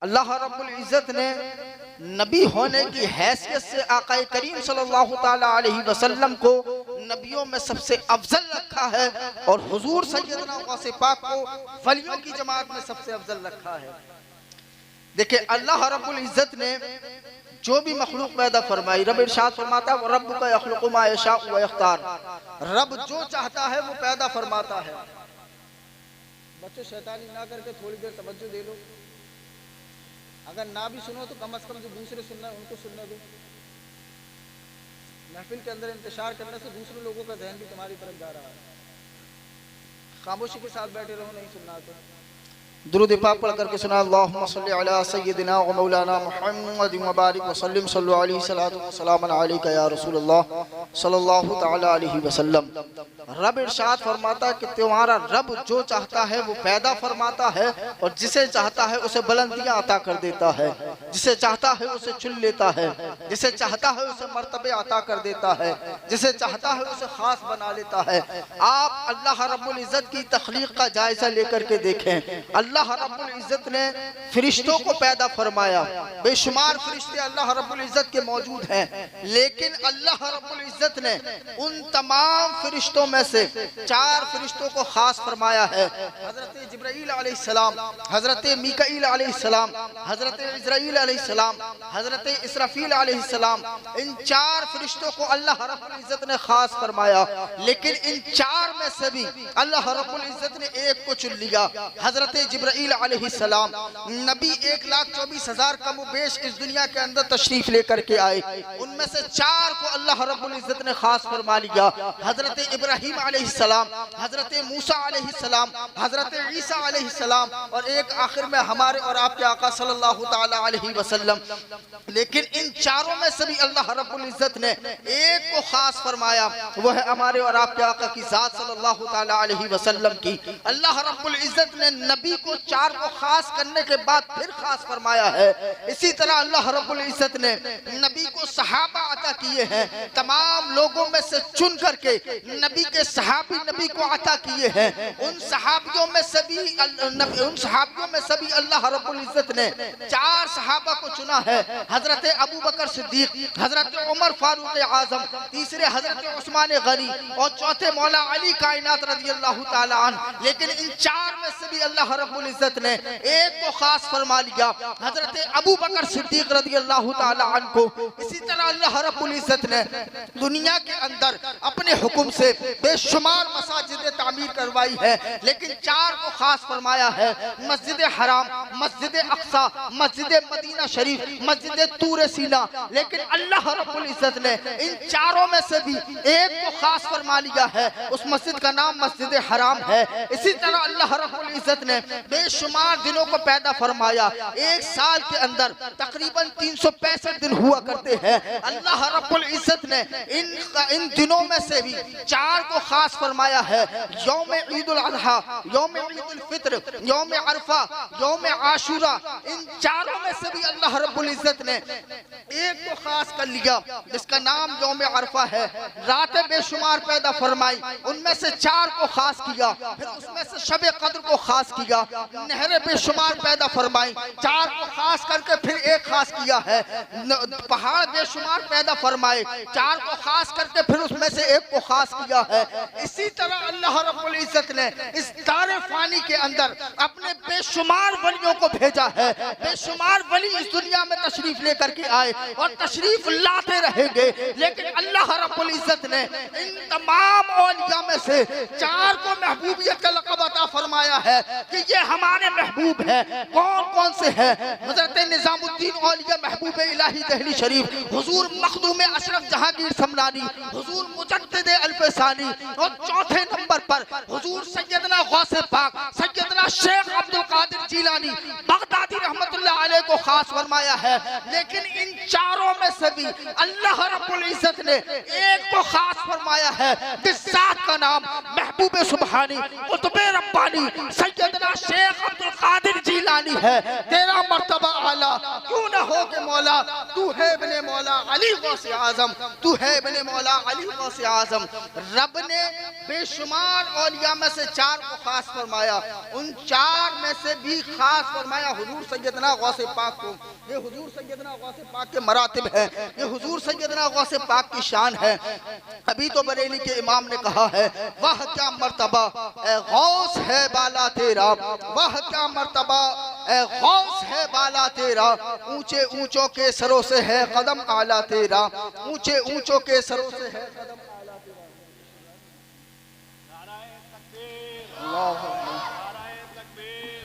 अल्लाह रब्बुल इज़्ज़त ने नबी होने की हैसियत से आका करीम सल्लल्लाहु ताला अलैहि वसल्लम को नबियों में सबसे अफजल रखा है और हुजूर सैयदना गौसे पाक को वलियों की जमात में सबसे अफजल रखा है। देखिए अल्लाह रब्बुल इज़्ज़त ने जो भी मखलूक पैदा फरमाई, रब इरशाद फरमाता है रब्बुका यखलुकु मा यशाउ व यख्तार, रब जो चाहता है वो पैदा फरमाता है। बच्चों शैतानी ना करके थोड़ी देर तवज्जो दे लो, अगर ना भी सुनो तो कम से कम जो दूसरे सुनना है उनको सुनने दो। महफिल के अंदर इंतशार करने से दूसरे लोगों का ध्यान भी तुम्हारी तरफ जा रहा है। खामोशी के साथ बैठे रहो, नहीं सुनना तो दुरूद पाक पढ़ करके सुना अल्लाहुम्मा सल्ली अला सय्यिदिना व मौलाना मुहम्मद व बारिक व सल्लिम सल्लु अलैहि सलातु व सलाम अलैका या रसूलल्लाह सल्लल्लाहु तआला अलैहि वसल्लम। रब इरशाद फरमाता है कि तुम्हारा रब जो चाहता है वो पैदा फरमाता है और जिसे चाहता है उसे बुलंदियां अता कर देता है, जिसे चाहता है उसे चुन लेता है, जिसे चाहता है उसे मर्तबे अता कर देता है, जिसे चाहता है उसे खास बना लेता है। आप अल्लाह रब्बुल इज़्ज़त की तख्लीक का जायजा लेकर के देखें। अल्लाह रब्बुल इज़्ज़त ने फरिश्तों को पैदा फरमाया, बेशुमार फरिश्ते अल्लाह रब्बुल इज़्ज़त के मौजूद हैं, लेकिन अल्लाह रब्बुल इज़्ज़त ने उन तमाम फरिश्तों में से 4 फरिश्तों को खास फरमाया है। हजरत जिब्राईल अलैहिस्सलाम, हजरत मीकाईल अलैहिस्सलाम, हजरत इज़राईल अलैहिस्सलाम, हजरत इसराफील अलैहिस्सलाम, इन 4 फरिश्तों को अल्लाह रब्बुल इज़्ज़त ने खास फरमाया। लेकिन इन 4 में से भी अल्लाह रब्बुल इज़्ज़त ने एक को चुन लिया, हजरत जिब्राईल अलैहिस्सलाम। नबी 1,24,000 कम बेश इस दुनिया के अंदर तशरीफ लेकर के आए, उनमें से 4 को अल्लाह रब्बुल इज़्ज़त ने खास फरमा लिया। हजरत इब्राहीम अलैहिस्सलाम, हजरत मूसा अलैहिस्सलाम, हजरत ईसा अलैहिस्सलाम और एक आखिर में हमारे और आपके आका सल्लल्लाहु ताला अलैहि वसल्लम। लेकिन इन 4 में से भी अल्लाह रब्बुल इज़्ज़त ने एक को खास फरमाया, वो है हमारे और आपके आका की ज़ात सल्लल्लाहु ताला अलैहि वसल्लम की। अल्लाह रब्बुल इज़्ज़त ने नबी को 4 को खास करने के बाद फिर खास फरमाया है। इसी तरह अल्लाह रब्बुल इज़्ज़त ने नबी को सहाबा अता किए हैं, तमाम लोगों में से चुन करके नबी के सहाबी नबी को अता किए हैं। उन सहाबियों में सभी अल्लाह रब्बुल इज़्ज़त ने 4 सहाबा को चुना है। हजरत अबू बकर सिद्दीक, हजरत उमर फारूक आजम, तीसरे हजरत उस्मान गनी और चौथे मौला अली कायनात रज़ियल्लाहु ताला अन्हु। लेकिन इन 4 में से भी अल्लाह रब्बुल इज़्ज़त ने एक को खास फरमा लिया, हजरत अबू बकर सिद्दीक रज़ियल्लाहु ताला अन्हु को। इसी तरह अल्लाह रब्बुल इज़्ज़त ने दुनिया के अंदर अपने हुक्म से बेशुमार मसाजिद तामीर करवाई है, लेकिन 4 को खास फरमाया है। मस्जिद हराम, मस्जिद अक्सा, मस्जिद मदीना शरीफ, मस्जिद तूर सीना। लेकिन अल्लाह रब्बुल इज़्ज़त ने इन 4 में से भी एक को खास फरमा लिया है, उस मस्जिद का नाम मस्जिद हराम है। इसी तरह अल्लाह रब्बुल इज़्ज़त ने बेशुमार दिनों को पैदा फरमाया। एक साल के अंदर तकरीबन 365 दिन हुआ करते हैं। अल्लाह रब्बुल इज़्ज़त ने इन दिनों में से भी 4 को खास फरमाया है। यौम ईदुल अज़हा, यौम ईदुल फित्र, यौम अरफा, यौम आशूरा, इन 4 में से भी अल्लाह रब्बुल इज़्ज़त ने एक को खास कर लिया, जिसका नाम यौम अरफा है। रातें बेशुमार पैदा फरमाई, उनमें से 4 को खास किया। फिर उसमें से शब कद्र को खास किया। नहरें बेशुमार पैदा फरमाई, 4 को खास करके फिर एक खास किया है। पहाड़ बेशुमार पैदा फरमाए, 4 को खास करके फिर उसमें से एक को खास किया है। इसी तरह अल्लाह रब्बुल इज़्ज़त ने इस दारे फानी के अंदर अपने बेशुमार वलियों को भेजा है। बेशुमार वली इस दुनिया में तशरीफ लेकर के आए और तशरीफ लाते रहेंगे। लेकिन अल्लाह रब्बुल इज़्ज़त ने इन तमाम औलिया में से 4 को महबूबियत का लक़ब अता फरमाया है कि ये हमारे महबूब है। कौन कौन से हैं? हज़रत निज़ामुद्दीन औलिया महबूब इलाही दहली शरीफ, हुजूर मखदूम अशरफ जहांगीर समनानी, हुजूर मुजद्दिद अल्फसानी और चौथे नंबर पर हुजूर सैयदना गौसे पाक सैयदना शेख अब्दुल कादिर जिलानी बगदादी रहमतुल्लाह अलैह को खास फरमाया है। लेकिन इन 4 में से भी अल्लाह रब्बुल इज़्ज़त ने एक को खास फरमाया है, जिस ज़ात का नाम महबूब सुब्हानी कुतुब रब्बानी सैयदना शेख अब्दुल कादिर जिलानी है। तेरा मर्तबा आला, क्यों ना हो के मौला तू है इब्ने मौला अली गौस आजम, तू है इब्ने मौला अली गौस आजम। रब ने बेशुमार औलिया में से 4 को खास फरमाया, उन 4 में से भी खास फरमाया हुजूर सैयदना गौस पाक को। ये हुजूर सैयदना गौस पाक के मरातिब है, ये हुजूर सैयदना गौस पाक की शान है। अभी तो बरेली के इमाम ने कहा है, वाह क्या मर्तबा ए गौस है बाला तेरा, वाह क्या मर्तबा ए गौस है बाला तेरा, ऊंचे ऊंचों के सरों से है कदम आला तेरा, ऊंचे ऊंचों के सरों से है कदम आला तेरा।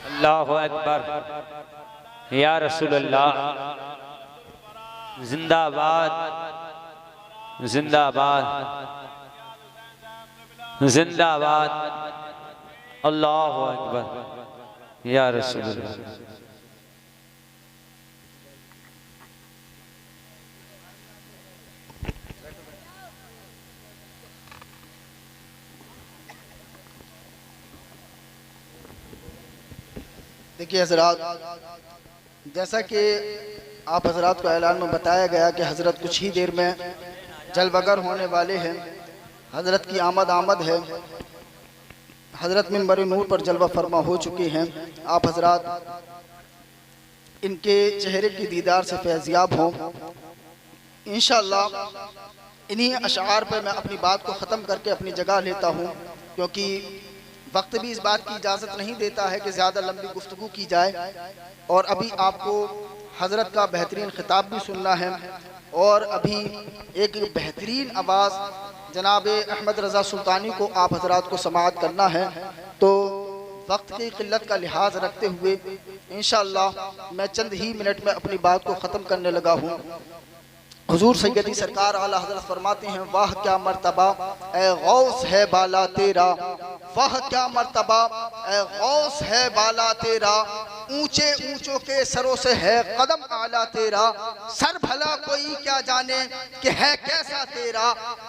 अल्लाहु अकबर या रसूलुल्लाह, जिंदाबाद जिंदाबाद जिंदाबाद, अल्लाहु अकबर या रसूलुल्लाह। देखिए हजरात, जैसा कि आप हजरात को ऐलान में बताया गया कि हजरत कुछ ही देर में जलवगर होने वाले हैं। हजरत की आमद है, हजरत मिंबर नूर पर जलवा फरमा हो चुके हैं। आप हजरात इनके चेहरे की दीदार से फैज़याब हों इंशाअल्लाह। इन्हीं अशार पर मैं अपनी बात को ख़त्म करके अपनी जगह लेता हूँ, क्योंकि वक्त भी इस बात की इजाज़त नहीं देता है कि ज़्यादा लंबी गुफ्तगू की जाए। और अभी आपको हज़रत का बेहतरीन खिताब भी सुनना है, और अभी एक बेहतरीन आवाज़ जनाब अहमद रज़ा सुल्तानी को आप हज़रात को समाअत करना है। तो वक्त की किल्लत का लिहाज रखते हुए इंशाअल्लाह मैं चंद ही मिनट में अपनी बात को ख़त्म करने लगा हूँ। हुजूर सैयदी सरकार आला हज़रत फरमाते हैं, वाह क्या मर्तबा ए गौस है बाला तेरा, वाह क्या मर्तबा ए गौस है बाला तेरा, ऊंचे ऊंचों के सरों से है कदम आला तेरा, सर भला कोई क्या जाने कि है कैसा तेरा,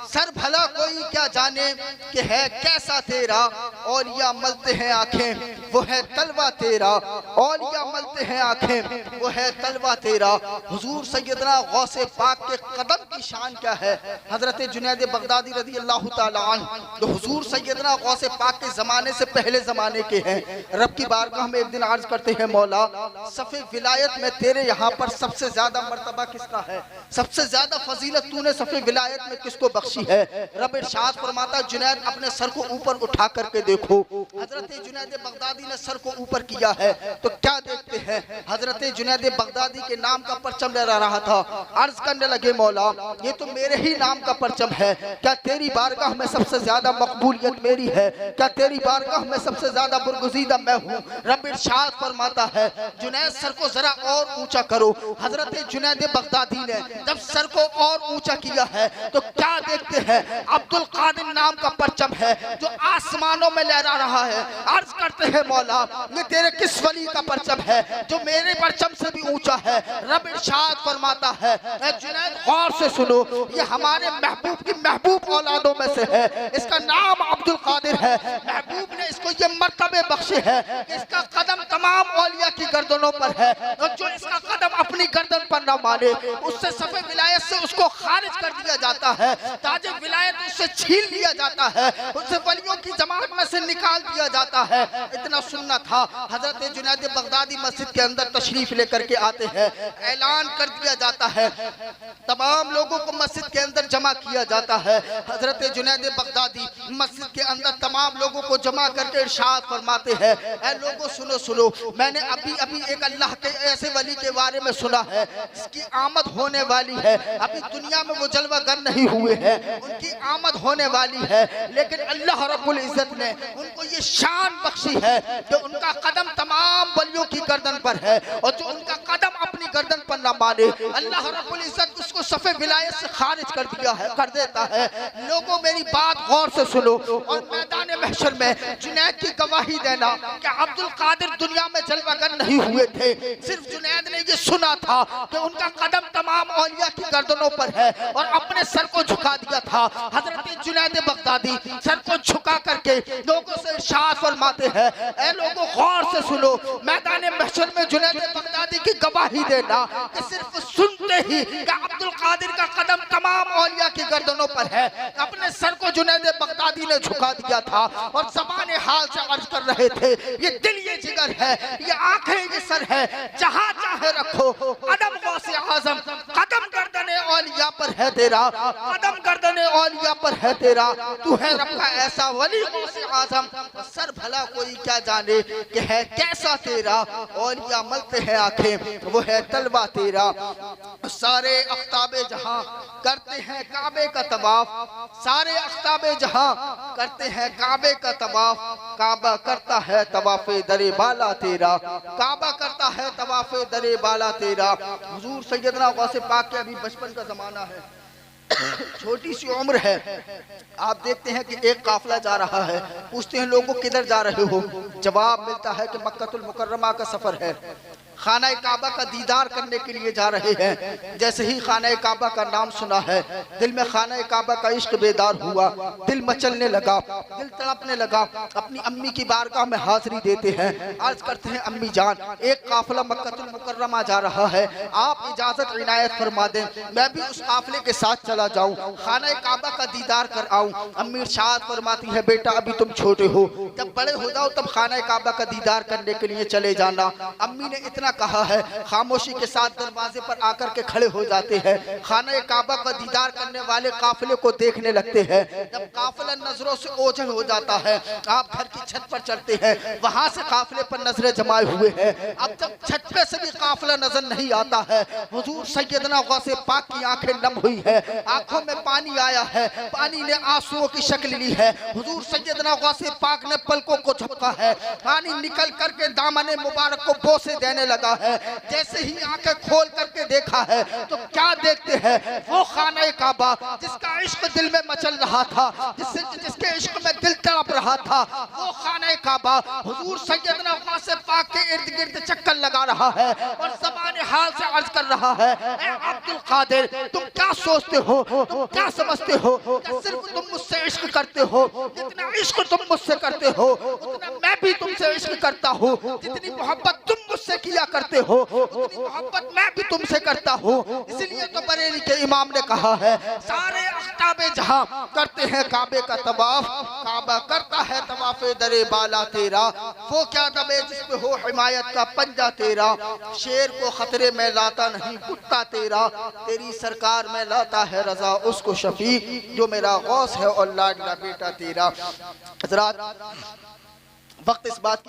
सर भला कोई क्या जाने कि है कैसा तेरा, और या मलते हैं आंखें वो है तलवा तेरा, और या मलते हैं आंखें वो है तलवा तेरा। हुजूर सैयदना गौसे पाक के कदम की शान क्या है। हजरत जुनैद बगदादी रज़ी अल्लाह ताला अन्हु, जो हुजूर सैयदना गौसे पाक के ज़माने से पहले ज़माने के हैं, रब की बारगाह में एक दिन अर्ज करते हैं, मौला सफ़े विलायत में तेरे यहाँ पर सबसे ज्यादा मर्तबा किसका है, सबसे ज्यादा फजीलत तूने सफ़े विलायत में किसको बख्शी है। रब इरशाद फरमाता, जुनैद अपने सर को ऊपर उठा करके देखो। हजरत जुनैद बगदादी ने सर को ऊपर किया है तो क्या देखते हैं, हजरत जुनैद बगदादी के नाम का परचम लहरा रहा था। अर्ज करने लगे, मौला ये तो मेरे ही नाम का परचम है, क्या तेरी बारगाह में सबसे ज्यादा मकबूलियत मेरी है, क्या तेरी बारगाह में सबसे ज्यादा बुरगुज़ीदा मैं हूँ। रब इरशाद फरमाता है, जुनैद सर को जरा और ऊंचा करो। हजरत जुनैद बगदादी ने जब सर को और ऊंचा किया है तो क्या देखते हैं, अब्दुल कादिर नाम का परचम है जो आसमानों में लहरा रहा है। अर्ज करते हैं, मौला ये तेरे किस वली का परचम है जो मेरे परचम से भी ऊंचा है। रब इरशाद फरमाता है, जुनैद गौर से सुनो, ये हमारे महबूब की महबूब औलादों में से है, इसका नाम अब्दुल कादिर है। महबूब ने इसको ये मर्तबे बख्शे हैं, इसका कदम तमाम औलिया की गर्दनों पर है, और जो इसका कदम अपनी गर्दन पर न माने उससे सफ़े विलायत से उसको खारिज कर दिया जाता है, ताजे विलायत उससे छीन लिया जाता है, उससे वलियों की जमात में से निकाल दिया जाता है। इतना सुनना था, हजरत जुनैद बगदादी मस्जिद के अंदर तशरीफ लेकर के आते हैं, ऐलान कर दिया जाता है, तमाम लोगों को मस्जिद के अंदर जमा किया जाता है। हजरत जुनैद बगदादी मस्जिद के अंदर तमाम लोगों को जमा करके इरशाद फरमाते हैं, ऐ लोगों सुनो सुनो, मैंने अभी अभी एक अल्लाह के ऐसे वली के बारे में सुना है जिसकी आमद होने वाली है। अभी दुनिया में वो जलवागर नहीं हुए हैं, उनकी आमद होने वाली है, लेकिन अल्लाह रब्बुल इज्जत ने उनको ये शान बख्शी है कि उनका कदम तमाम वलियों की गर्दन पर है, और जो उनका कदम अपनी गर्दन पर न माने अल्लाह रब्बुल इज्जत उसको सफ़े विलायत से खारिज कर दिया है, कर देता है। लोगों मेरी बात गौर से सुनो, और मैदान महशर में जुनैद की गवाही देना कि अब्दुल कादिर दुनिया में जलवागर नहीं हुए थे, सिर्फ जुनैद ने ये सुना था कि उनका कदम तमाम औलिया की गर्दनों पर है, और अपने सर को झुका दिया था। हजरत जुनैद बगदादी सर को झुका करके लोगों से इरशाद फरमाते हैं, ऐ लोगों गौर से सुनो, मैदान महशर में जुनैद बगदादी की गवाही देना कि सिर्फ सुनते ही कि अब्दुल कादिर का कदम तमाम औलिया की गर्दनों पर है। अपने सर को जुनैद बगदादी ने झुका दिया था और ज़बान हाल से अर्ज कर रहे थे, ये दिल ये जिगर है, ये आंखें ये सर है, जहां चाहे रखो अदम गौसे आजम, कदम गर्दने औलिया पर है तेरा, कदम गर्दने औलिया पर है तेरा। तू है रब का ऐसा वली गौसे आजम, सर भला कोई क्या जाने कि है कैसा तेरा। औलिया मलते हैं आंखें, वो है तलवा तेरा। सारे अख्ताबे जहां करते हैं काबे का तवाफ, सारे अख्ताबे जहां करते हैं काबे का तवाफ, काबा करता है तवाफे दरे बाला तेरा, काबा करता है तवाफे दरे बाला तेरा। हुजूर सैयदना गौसे पाक के अभी बचपन का जमाना है, छोटी सी उम्र है। आप देखते हैं कि एक काफिला जा रहा है, पूछते हैं लोगों किधर जा रहे हो, जवाब मिलता है कि मक्कतुल मुकर्रमा का सफर है, खाना काबा का दीदार करने के लिए जा रहे हैं। जैसे ही खाना काबा का नाम सुना है, दिल में खाना काबा का इश्क बेदार हुआ, दिल मचलने लगा, दिल तड़पने लगा। अपनी अम्मी की बारगाह में हाजिरी देते हैं, अर्ज करते हैं अम्मी जान, एक काफिला मक्कतुल मुकर्रमा जा रहा है, आप इजाजत इनायत फरमा दें, मैं भी उस काफिले के साथ चला जाऊं, खाना काबा का दीदार कर आऊं। अम्मी इरशाद फरमाती है, बेटा अभी तुम छोटे हो, जब बड़े हो जाओ तब खाना काबा का दीदार करने के लिए चले जाना। अम्मी ने इतना कहा है, खामोशी के साथ दरवाजे पर आकर के खड़े हो जाते हैं। खाना काबा का दीदार करने वाले काफिले को देखने लगते हैं। जब काफिला नजरों से ओझल हो जाता है, आप घर की छत पर चढ़ते हैं, वहां से काफिले पर नजरें जमाए हुए हैं। अब जब छत पे से भी काफिला नजर नहीं आता है, हुजूर सैयदना गौसे पाक की आंखें नम हुई है, आंखों में पानी आया है, पानी ने आंसुओं की शक्ल ली है। हुजूर सैयदना गौसे पाक ने पलकों को झपका है, पानी निकल करके दामने मुबारक को बोसे देने लगा है। जैसे ही आंखें खोल करके देखा है तो क्या देखते हैं, वो खाना काबा जिसका इश्क दिल में मचल रहा था, जिसके इश्क में दिल तड़प रहा था, वो खाना काबा हुजूर सैयदना गौसे पाक के इर्द गिर्द चक्कर लगा रहा है और ज़बान हाल से अर्ज कर रहा है, ए अब्दुल कादिर, तुम क्या सोचते हो, तुम क्या समझते हो, क्या सिर्फ तुम मुझसे इश्क करते हो? जितना इश्क तुम मुझसे करते हो उतना मैं भी तुमसे इश्क करता हूँ। जितनी मोहब्बत तुम मुझसे किया करते हो उतनी मोहब्बत मैं भी तुमसे करता हूँ। इसलिए तो बरेली के इमाम ने कहा है, सारे अख्ताबे जहां करते हैं काबे का तवाफ, काबा करता है तवाफे दरे बाला तेरा। वो क्या दबे जिसपे हो हिमायत का पंजा तेरा, शेर को खतरे में लाता नहीं कुत्ता तेरा, तेरी सरकार में लाता है रजा उसको शफी, जो मेरा गौस है और लाडला बेटा तेरा। हज़रात, वक्त इस बात